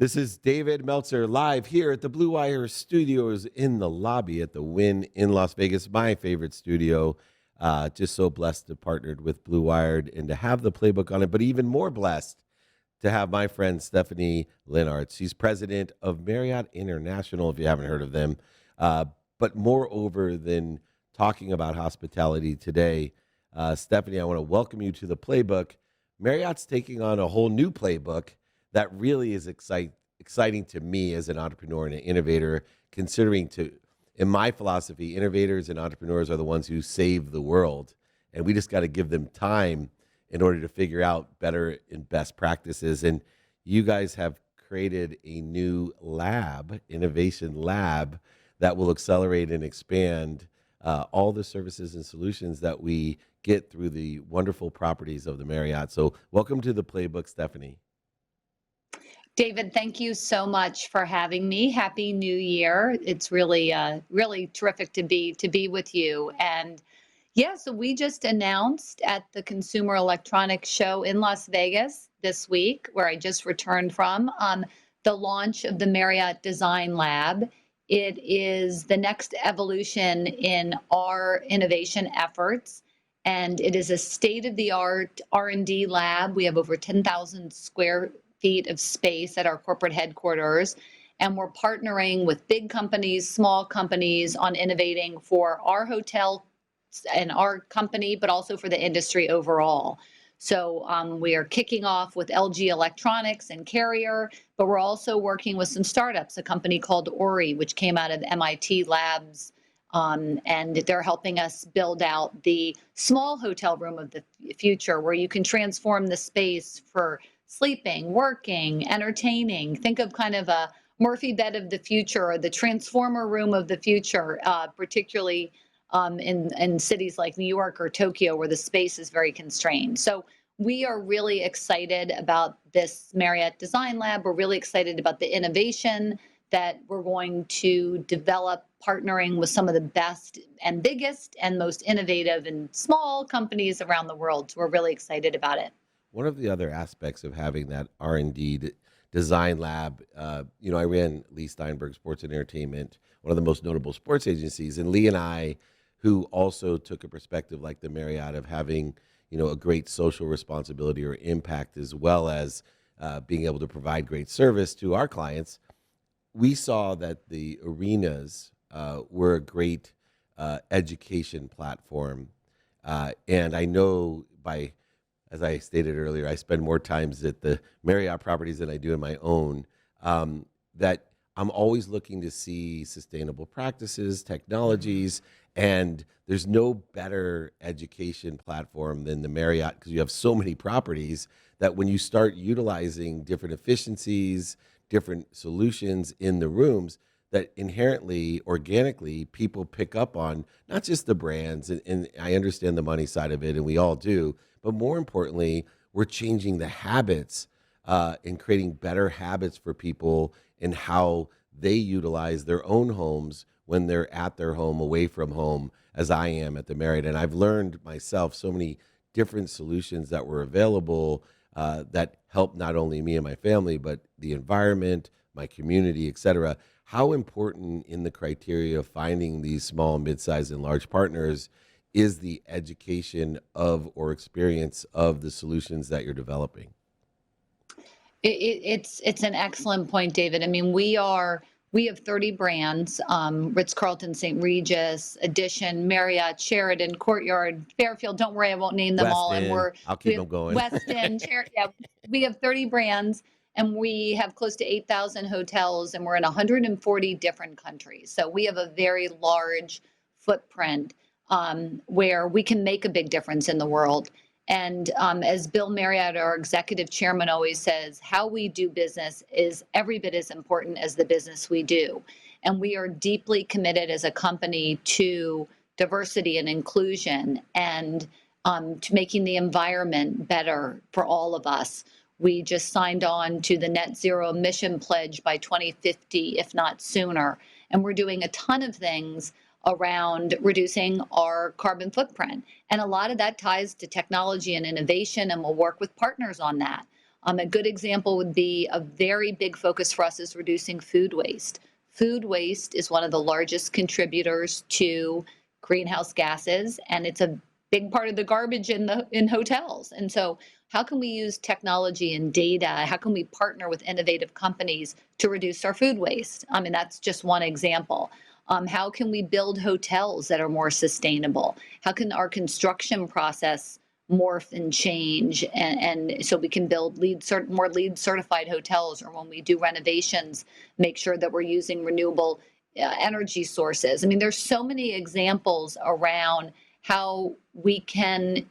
This is David Meltzer live here at the Blue Wire Studios in the lobby at the Wynn in Las Vegas, my favorite studio. Just so blessed to partnered with Blue Wired and to have the playbook on it, but even more blessed to have my friend Stephanie Linnartz. She's president of Marriott International, if you haven't heard of them. But moreover than talking about hospitality today, Stephanie, I want to welcome you to the playbook. Marriott's taking on a whole new playbook that really is exciting to me as an entrepreneur and an innovator, considering in my philosophy, innovators and entrepreneurs are the ones who save the world. And we just got to give them time in order to figure out better and best practices. And you guys have created a new lab, innovation lab, that will accelerate and expand all the services and solutions that we get through the wonderful properties of the Marriott. So welcome to the playbook, Stephanie. David, thank you so much for having me. Happy New Year. It's really, really terrific to be with you. And yeah, so we just announced at the Consumer Electronics Show in Las Vegas this week, where I just returned from, the launch of the Marriott Design Lab. It is the next evolution in our innovation efforts, and it is a state-of-the-art R&D lab. We have over 10,000 square feet of space at our corporate headquarters, and we're partnering with big companies, small companies on innovating for our hotel and our company, but also for the industry overall. So we are kicking off with LG Electronics and Carrier, but we're also working with some startups, a company called Ori, which came out of MIT Labs, and they're helping us build out the small hotel room of the future, where you can transform the space for sleeping, working, entertaining. Think of kind of a Murphy bed of the future, or the transformer room of the future, particularly in cities like New York or Tokyo, where the space is very constrained. So we are really excited about this Marriott Design Lab. We're really excited about the innovation that we're going to develop, partnering with some of the best and biggest and most innovative and small companies around the world. So we're really excited about it. One of the other aspects of having that R&D design lab, I ran Leigh Steinberg Sports Entertainment, one of the most notable sports agencies, and Leigh and I, who also took a perspective like the Marriott of having, a great social responsibility or impact, as well as being able to provide great service to our clients, we saw that the arenas were a great education platform. And I know as I stated earlier, I spend more times at the Marriott properties than I do in my own, that I'm always looking to see sustainable practices, technologies, and there's no better education platform than the Marriott, because you have so many properties that when you start utilizing different efficiencies, different solutions in the rooms, that inherently, organically, people pick up on not just the brands, and I understand the money side of it, and we all do, but more importantly, we're changing the habits and creating better habits for people in how they utilize their own homes when they're at their home, away from home, as I am at the Marriott. And I've learned myself so many different solutions that were available that help not only me and my family, but the environment, my community, et cetera. How important in the criteria of finding these small, mid-sized, and large partners is the education of or experience of the solutions that you're developing? It's an excellent point, David. I mean, we have 30 brands, Ritz-Carlton, St. Regis, Edition, Marriott, Sheraton, Courtyard, Fairfield. Don't worry, I won't name them all. And I'll keep them going. Westin, yeah, we have 30 brands, and we have close to 8,000 hotels, and we're in 140 different countries. So we have a very large footprint where we can make a big difference in the world. And as Bill Marriott, our executive chairman, always says, how we do business is every bit as important as the business we do. And we are deeply committed as a company to diversity and inclusion, and to making the environment better for all of us. We just signed on to the net zero emission pledge by 2050, if not sooner. And we're doing a ton of things around reducing our carbon footprint. And a lot of that ties to technology and innovation, and we'll work with partners on that. A good example would be a very big focus for us is reducing food waste. Food waste is one of the largest contributors to greenhouse gases, and it's a big part of the garbage in hotels. And so, how can we use technology and data? How can we partner with innovative companies to reduce our food waste? I mean, that's just one example. How can we build hotels that are more sustainable? How can our construction process morph and change, and so we can build more LEED certified hotels, or when we do renovations, make sure that we're using renewable energy sources. I mean, there's so many examples around how we can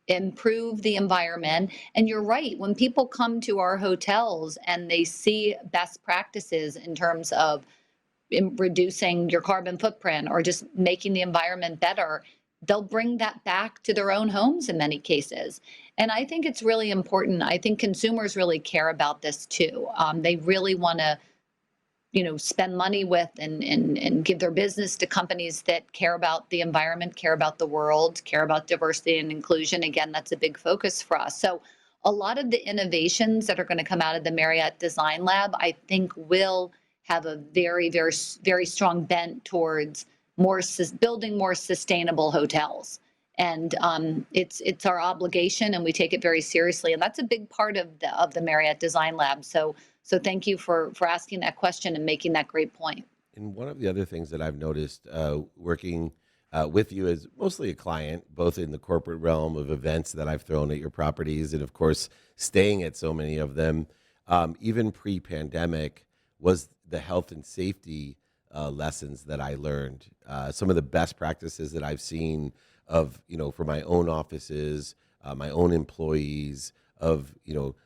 improve the environment. And you're right, when people come to our hotels and they see best practices in terms of in reducing your carbon footprint or just making the environment better, they'll bring that back to their own homes in many cases. And I think it's really important. I think consumers really care about this too. They really want to, spend money with and give their business to companies that care about the environment, care about the world, care about diversity and inclusion. Again, that's a big focus for us. So a lot of the innovations that are going to come out of the Marriott Design Lab, I think will have a very, very, very strong bent towards building more sustainable hotels. And it's our obligation, and we take it very seriously. And that's a big part of the Marriott Design Lab. So thank you for asking that question and making that great point. And one of the other things that I've noticed working with you as mostly a client, both in the corporate realm of events that I've thrown at your properties, and of course, staying at so many of them, even pre-pandemic, was the health and safety lessons that I learned. Some of the best practices that I've seen of, for my own offices, my own employees, of,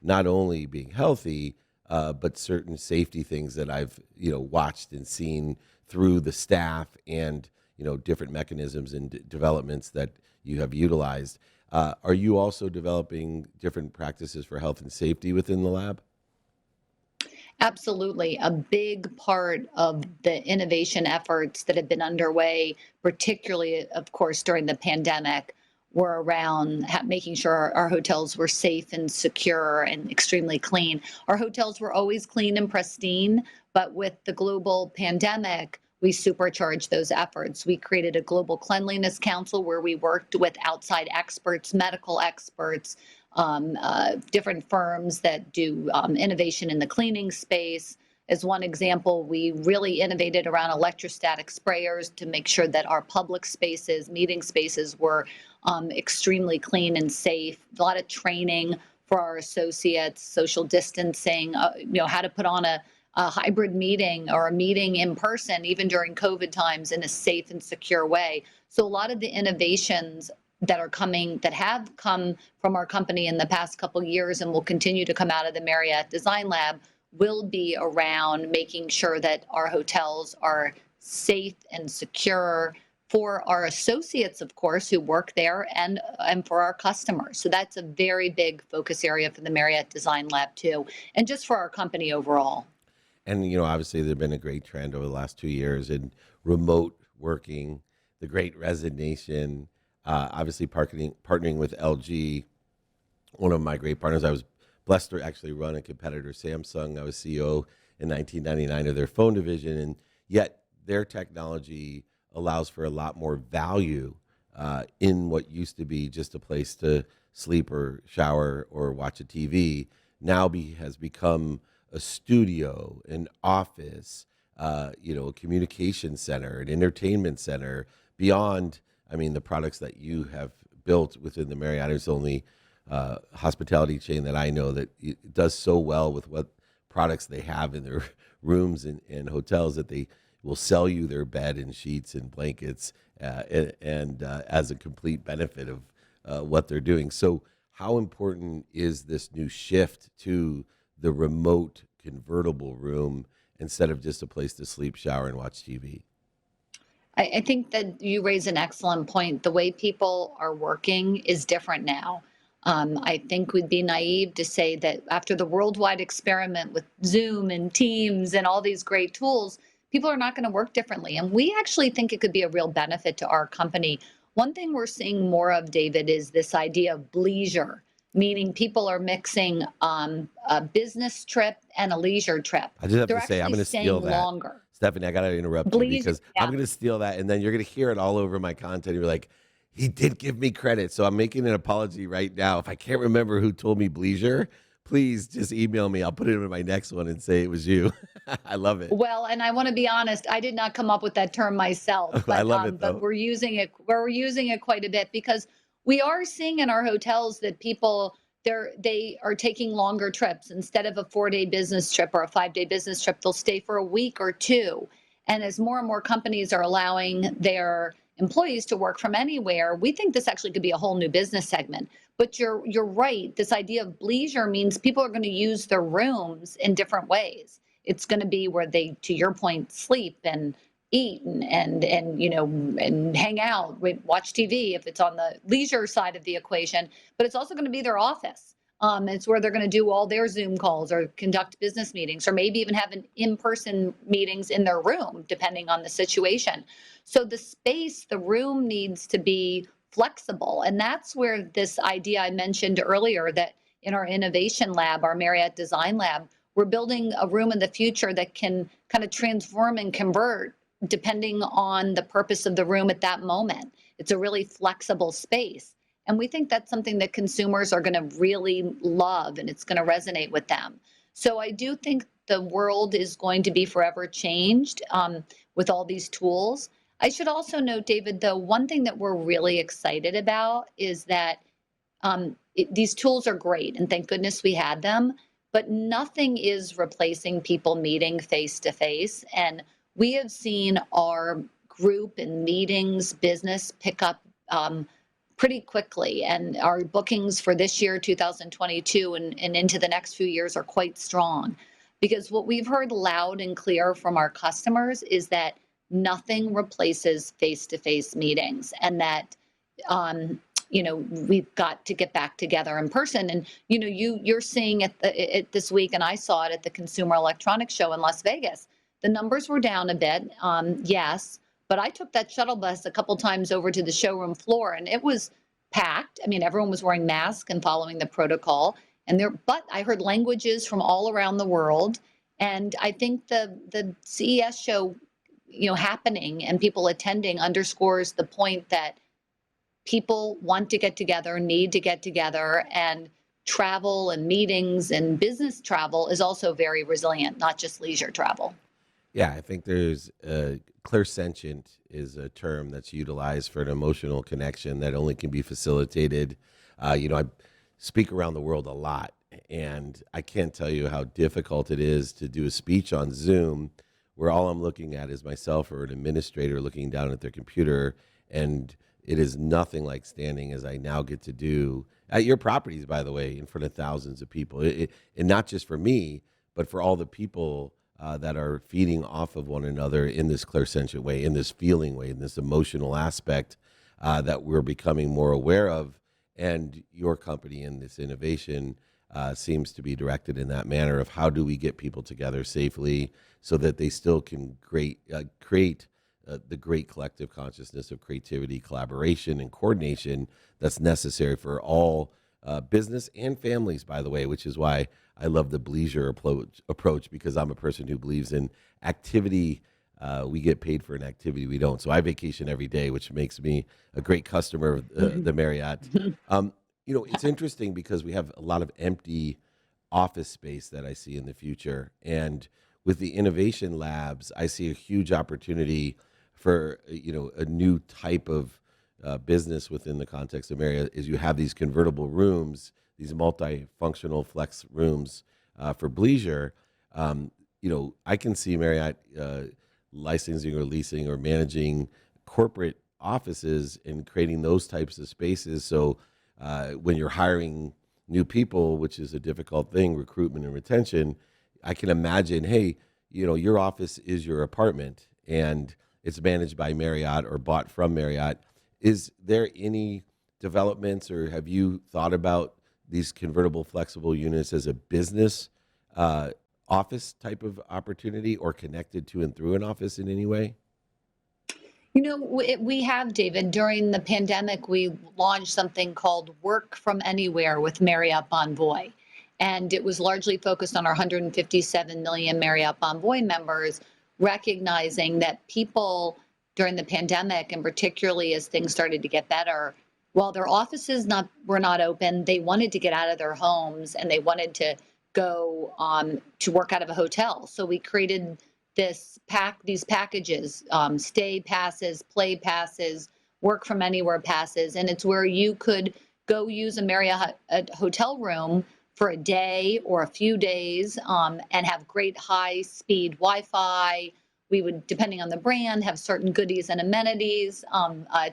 not only being healthy, but certain safety things that I've, watched and seen through the staff and, different mechanisms and developments that you have utilized. Are you also developing different practices for health and safety within the lab? Absolutely. A big part of the innovation efforts that have been underway, particularly, of course, during the pandemic, were around making sure our hotels were safe and secure and extremely clean. Our hotels were always clean and pristine, but with the global pandemic, we supercharged those efforts. We created a global cleanliness council where we worked with outside experts, medical experts, different firms that do innovation in the cleaning space. As one example, we really innovated around electrostatic sprayers to make sure that our public spaces, meeting spaces, were extremely clean and safe. A lot of training for our associates, social distancing, how to put on a hybrid meeting or a meeting in person, even during COVID times, in a safe and secure way. So a lot of the innovations that have come from our company in the past couple of years and will continue to come out of the Marriott Design Lab will be around making sure that our hotels are safe and secure for our associates, of course, who work there, and for our customers. So that's a very big focus area for the Marriott Design Lab too, and just for our company overall. And, obviously there's been a great trend over the last 2 years in remote working, the great resignation, obviously partnering with LG, one of my great partners. I was blessed to actually run a competitor, Samsung. I was CEO in 1999 of their phone division, and yet their technology allows for a lot more value in what used to be just a place to sleep or shower or watch a TV. Now has become a studio, an office, a communication center, an entertainment center, beyond, the products that you have built within the Marriott. It's the only hospitality chain that I know that it does so well with what products they have in their rooms and hotels, that they will sell you their bed and sheets and blankets and as a complete benefit of what they're doing. So how important is this new shift to the remote convertible room instead of just a place to sleep, shower, and watch TV? I think that you raise an excellent point. The way people are working is different now. I think we'd be naive to say that after the worldwide experiment with Zoom and Teams and all these great tools, people are not going to work differently. And we actually think it could be a real benefit to our company. One thing we're seeing more of, David, is this idea of bleisure. meaning people are mixing a business trip and a leisure trip. I just have They're to say, I'm actually going to steal staying that. longer. Stephanie, I got to interrupt you Leisure, because I'm yeah. going to steal that, and then you're going to hear it all over my content. You're like, he did give me credit. So I'm making an apology right now. If I can't remember who told me bleisure, please just email me. I'll put it in my next one and say it was you. I love it. Well, and I want to be honest, I did not come up with that term myself, I love it, but though. we're using it quite a bit because we are seeing in our hotels that people they are taking longer trips instead of a 4-day business trip or a 5-day business trip. They'll stay for a week or two. And as more and more companies are allowing their employees to work from anywhere, we think this actually could be a whole new business segment. But you're right. This idea of bleisure means people are going to use their rooms in different ways. It's going to be where they, to your point, sleep and eat and and hang out, watch TV if it's on the leisure side of the equation. But it's also going to be their office. It's where they're going to do all their Zoom calls or conduct business meetings, or maybe even have in-person meetings in their room, depending on the situation. So the space, the room needs to be flexible, and that's where this idea I mentioned earlier that in our innovation lab, our Marriott Design Lab, we're building a room in the future that can kind of transform and convert depending on the purpose of the room at that moment. It's a really flexible space. And we think that's something that consumers are going to really love and it's going to resonate with them. So I do think the world is going to be forever changed with all these tools. I should also note, David, though, one thing that we're really excited about is that these tools are great, and thank goodness we had them, but nothing is replacing people meeting face to face. And we have seen our group and meetings business pick up pretty quickly. And our bookings for this year, 2022, and into the next few years are quite strong. Because what we've heard loud and clear from our customers is that nothing replaces face-to-face meetings, and that we've got to get back together in person. And you're seeing it this week, and I saw it at the Consumer Electronics Show in Las Vegas. The numbers were down a bit, yes, but I took that shuttle bus a couple times over to the showroom floor, and it was packed. I mean, everyone was wearing masks and following the protocol. But I heard languages from all around the world, and I think the CES show, happening and people attending underscores the point that people want to get together, need to get together, and travel and meetings and business travel is also very resilient, not just leisure travel. Yeah, I think there's clairsentient is a term that's utilized for an emotional connection that only can be facilitated. I speak around the world a lot, and I can't tell you how difficult it is to do a speech on Zoom where all I'm looking at is myself or an administrator looking down at their computer, and it is nothing like standing as I now get to do at your properties, by the way, in front of thousands of people. And not just for me, but for all the people that are feeding off of one another in this clairsentient way, in this feeling way, in this emotional aspect that we're becoming more aware of. And your company and this innovation seems to be directed in that manner of how do we get people together safely so that they still can create the great collective consciousness of creativity, collaboration, and coordination that's necessary for all business and families, by the way, which is why I love the bleisure approach, because I'm a person who believes in activity. We get paid for an activity we don't. So I vacation every day, which makes me a great customer of the Marriott. It's interesting because we have a lot of empty office space that I see in the future. And with the innovation labs, I see a huge opportunity for, a new type of business within the context of Marriott is you have these convertible rooms, these multifunctional flex rooms for bleisure. I can see Marriott licensing or leasing or managing corporate offices and creating those types of spaces. So when you're hiring new people, which is a difficult thing, recruitment and retention, I can imagine, hey, your office is your apartment and it's managed by Marriott or bought from Marriott. Is there any developments, or have you thought about these convertible flexible units as a business office type of opportunity or connected to and through an office in any way? We have, David. During the pandemic, we launched something called Work from Anywhere with Marriott Bonvoy. And it was largely focused on our 157 million Marriott Bonvoy members, recognizing that people during the pandemic, and particularly as things started to get better, while their offices were not open, they wanted to get out of their homes and they wanted to go to work out of a hotel. So we created these packages, stay passes, play passes, work from anywhere passes, and it's where you could go use a Marriott hotel room for a day or a few days, and have great high-speed Wi-Fi. We would, depending on the brand, have certain goodies and amenities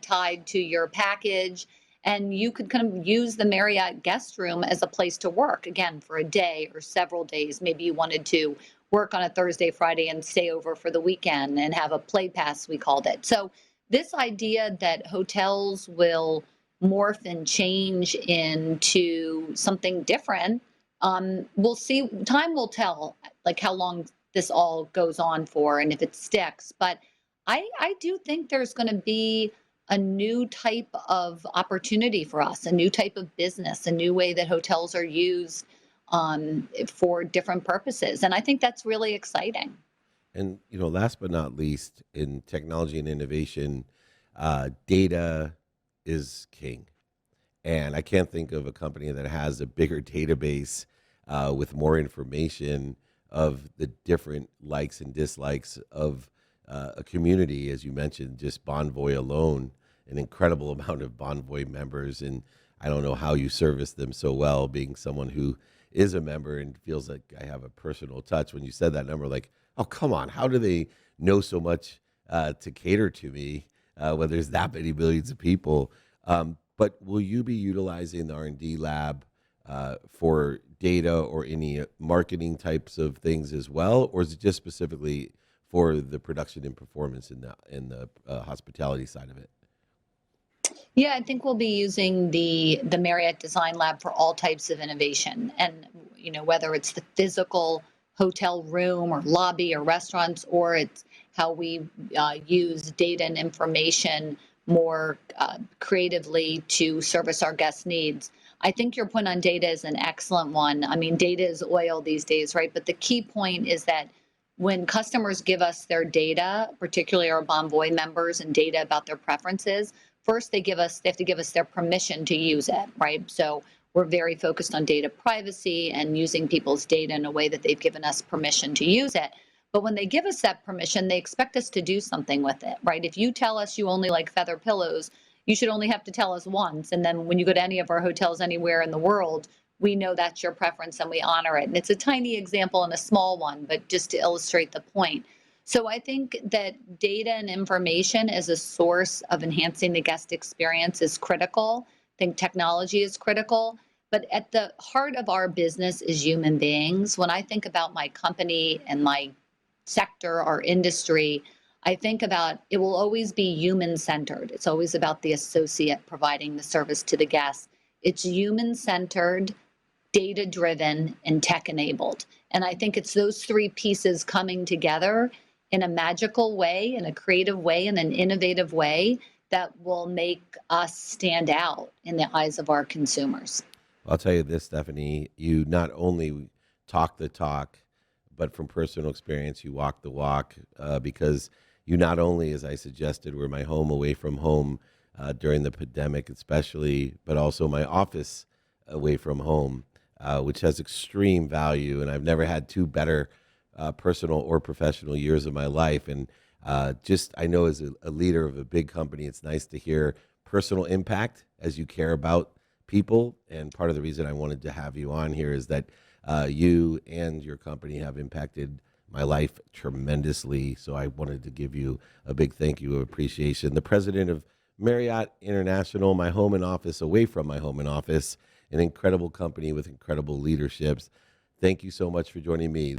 tied to your package. And you could kind of use the Marriott guest room as a place to work, again, for a day or several days. Maybe you wanted to work on a Thursday, Friday, and stay over for the weekend and have a play pass, we called it. So this idea that hotels will morph and change into something different, we'll see. Time will tell, like how long this all goes on for and if it sticks. But I do think there's going to be a new type of opportunity for us, a new type of business, a new way that hotels are used for different purposes. And I think that's really exciting. And last but not least, in technology and innovation, data is king. And I can't think of a company that has a bigger database with more information of the different likes and dislikes of a community. As you mentioned, just Bonvoy alone, an incredible amount of Bonvoy members. And I don't know how you service them so well, being someone who is a member and feels like I have a personal touch. When you said that number, like, oh, come on, how do they know so much to cater to me when there's that many millions of people? But will you be utilizing the R&D lab for data or any marketing types of things as well? Or is it just specifically for the production and performance in the hospitality side of it? Yeah, I think we'll be using the Marriott Design Lab for all types of innovation. And, whether it's the physical hotel room or lobby or restaurants, or it's how we use data and information more creatively to service our guest needs. I think your point on data is an excellent one. I mean, data is oil these days, right? But the key point is that when customers give us their data, particularly our Bonvoy members, and data about their preferences, first they have to give us their permission to use it, right? So we're very focused on data privacy and using people's data in a way that they've given us permission to use it. But when they give us that permission, they expect us to do something with it, right? If you tell us you only like feather pillows, you should only have to tell us once. And then when you go to any of our hotels anywhere in the world, we know that's your preference and we honor it. And it's a tiny example and a small one, but just to illustrate the point. So I think that data and information as a source of enhancing the guest experience is critical. I think technology is critical. But at the heart of our business is human beings. When I think about my company and my sector, our industry, I think about it will always be human-centered. It's always about the associate providing the service to the guest. It's human-centered, data-driven, and tech-enabled. And I think it's those three pieces coming together in a magical way, in a creative way, in an innovative way that will make us stand out in the eyes of our consumers. I'll tell you this, Stephanie, you not only talk the talk, but from personal experience, you walk the walk because you not only, as I suggested, were my home away from home during the pandemic especially, but also my office away from home, which has extreme value. And I've never had two better personal or professional years of my life. And I know as a leader of a big company, it's nice to hear personal impact as you care about people. And part of the reason I wanted to have you on here is that you and your company have impacted my life tremendously. So I wanted to give you a big thank you of appreciation. The president of Marriott International, my home and office away from my home and office, an incredible company with incredible leaderships. Thank you so much for joining me.